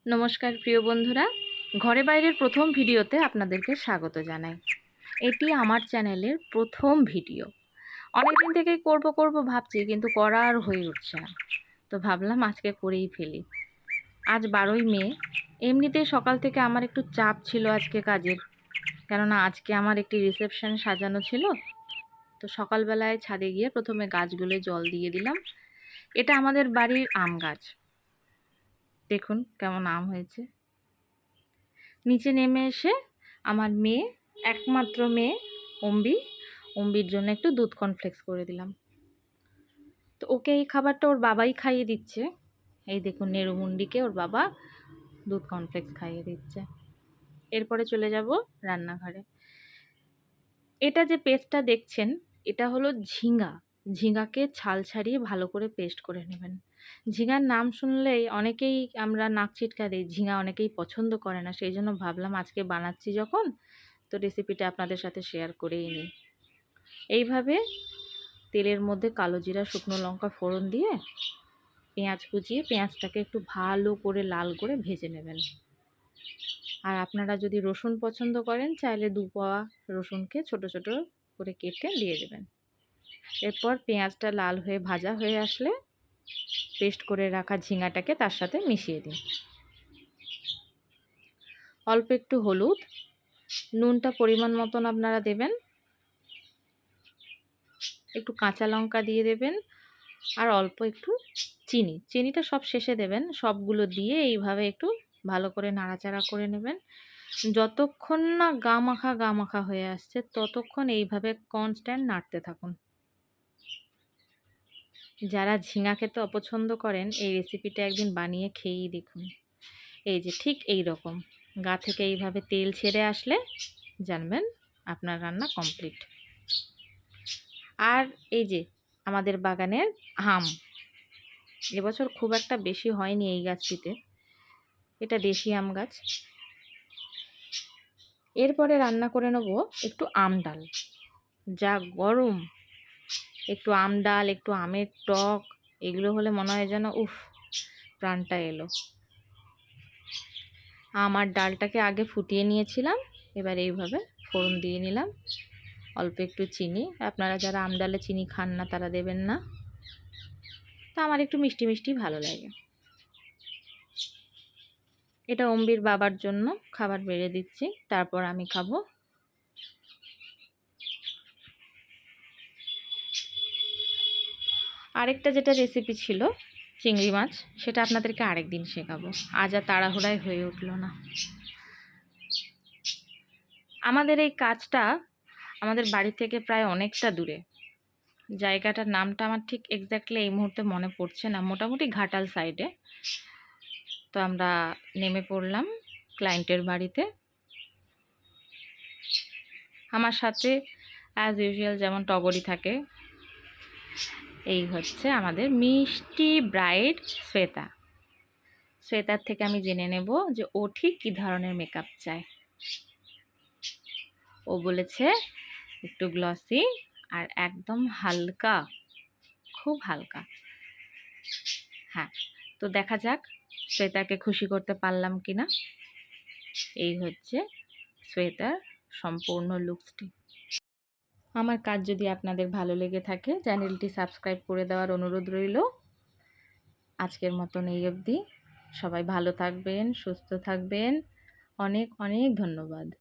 নমস্কার প্রিয় বন্ধুরা, ঘরে বাইরের প্রথম ভিডিওতে আপনাদেরকে স্বাগত জানাই। এটি আমার চ্যানেলের প্রথম ভিডিও। অনেকদিন থেকেই করব ভাবছি, কিন্তু করা আর হয়ে উঠছে না। তো ভাবলাম আজকে করেই ফেলি। আজ 12ই মে। এমনিতেই সকাল থেকে আমার একটু চাপ ছিল আজকে কাজের, কেননা আজকে আমার একটি রিসেপশন সাজানো ছিল। তো সকালবেলায় ছাদে গিয়ে প্রথমে গাছগুলোয় জল দিয়ে দিলাম। এটা আমাদের বাড়ির আম গাছ, দেখুন কেমন আম হয়েছে। নিচে নেমে এসে আমার মেয়ে, একমাত্র মেয়ে অম্বির জন্য একটু দুধ কর্নফ্লেক্স করে দিলাম। তো ওকে এই খাবারটা ওর বাবাই খাইয়ে দিচ্ছে। এই দেখুন, নেরুমুন্ডিকে ওর বাবা দুধ কর্নফ্লেক্স খাইয়ে দিচ্ছে। এরপরে চলে যাব রান্নাঘরে। এটা যে পেস্টটা দেখছেন, এটা হলো ঝিঙাকে ছাল ছাড়িয়ে ভালো করে পেস্ট করে নেবেন। ঝিঙার নাম শুনলেই অনেকেই আমরা নাক ছিটকা দিই, ঝিঙা অনেকেই পছন্দ করে না। সেই জন্য ভাবলাম আজকে বানাচ্ছি যখন, তো রেসিপিটা আপনাদের সাথে শেয়ার করেই নিই। এইভাবে তেলের মধ্যে কালো জিরা, শুকনো লঙ্কা ফোড়ন দিয়ে পেঁয়াজ কুচিয়ে পেঁয়াজটাকে একটু ভালো করে লাল করে ভেজে নেবেন। আর আপনারা যদি রসুন পছন্দ করেন, চাইলে 2 কোয়া রসুনকে ছোট ছোট করে কেটে দিয়ে দেবেন। এরপর পেঁয়াজটা লাল হয়ে ভাজা হয়ে আসলে পেস্ট করে রাখা ঝিঙাটাকে তার সাথে মিশিয়ে দিন। অল্প একটু হলুদ, নুনটা পরিমাণ মতন আপনারা দেবেন, একটু কাঁচা লঙ্কা দিয়ে দেবেন, আর অল্প একটু চিনিটা সব শেষে দেবেন। সবগুলো দিয়ে এইভাবে একটু ভালো করে নাড়াচাড়া করে নেবেন। যতক্ষণ না গা মাখা হয়ে আসছে, ততক্ষণ এইভাবে কনস্ট্যান্ট নাড়তে থাকুন। যারা ঝিঙা খেতে অপছন্দ করেন, এই রেসিপিটা একদিন বানিয়ে খেয়েই দেখুন। এই যে ঠিক এই রকম গা থেকে এইভাবে তেল ছেড়ে আসলে জানবেন আপনার রান্না কমপ্লিট। আর এই যে আমাদের বাগানের আম, এবছর খুব একটা বেশি হয়নি এই গাছটিতে। এটা দেশি আম গাছ। এরপরে রান্না করে নেব একটু আম ডাল। যা গরম, একটু আম ডাল, একটু আমের টক, এগুলো হলে মনে হয় যেন প্রাণটা এলো। আমার ডালটাকে আগে ফুটিয়ে নিয়েছিলাম, এবার এইভাবে ফোড়ন দিয়ে নিলাম। অল্প একটু চিনি, আপনারা যারা আম ডালে চিনি খান না তারা দেবেন না, তা আমার একটু মিষ্টি মিষ্টি ভালো লাগে। এটা অম্বির বাবার জন্য খাবার বেড়ে দিচ্ছি, তারপর আমি খাবো। আরেকটা যেটা রেসিপি ছিল চিংড়ি মাছ, সেটা আপনাদেরকে আরেকদিন শেখাবো। আজ আর তাড়াহুড়ায় হয়ে উঠলো না। আমাদের এই কাজটা আমাদের বাড়ি থেকে প্রায় অনেকটা দূরে। জায়গাটার নামটা আমার ঠিক এক্স্যাক্টলি এই মুহূর্তে মনে পড়ছে না, মোটামুটি ঘাটাল সাইডে। তো আমরা নেমে পড়লাম ক্লায়েন্টের বাড়িতে। আমার সাথে অ্যাজ ইউজুয়াল যেমন টগরি থাকে, এই হচ্ছে আমাদের মিষ্টি ব্রাইড শ্বেতার থেকে আমি জেনে নেব যে ও ঠিক কী ধরনের মেকআপ চায়। ও বলেছে একটু গ্লসি আর একদম হালকা, খুব হালকা। হ্যাঁ, তো দেখা যাক শ্বেতাকে খুশি করতে পারলাম কিনা। এই হচ্ছে শ্বেতার সম্পূর্ণ লুকসটি। আমার কাজ যদি আপনাদের ভালো লেগে থাকে, চ্যানেলটি সাবস্ক্রাইব করে দেওয়ার অনুরোধ রইল। আজকের মতন এই অবধি। সবাই ভালো থাকবেন, সুস্থ থাকবেন। অনেক অনেক ধন্যবাদ।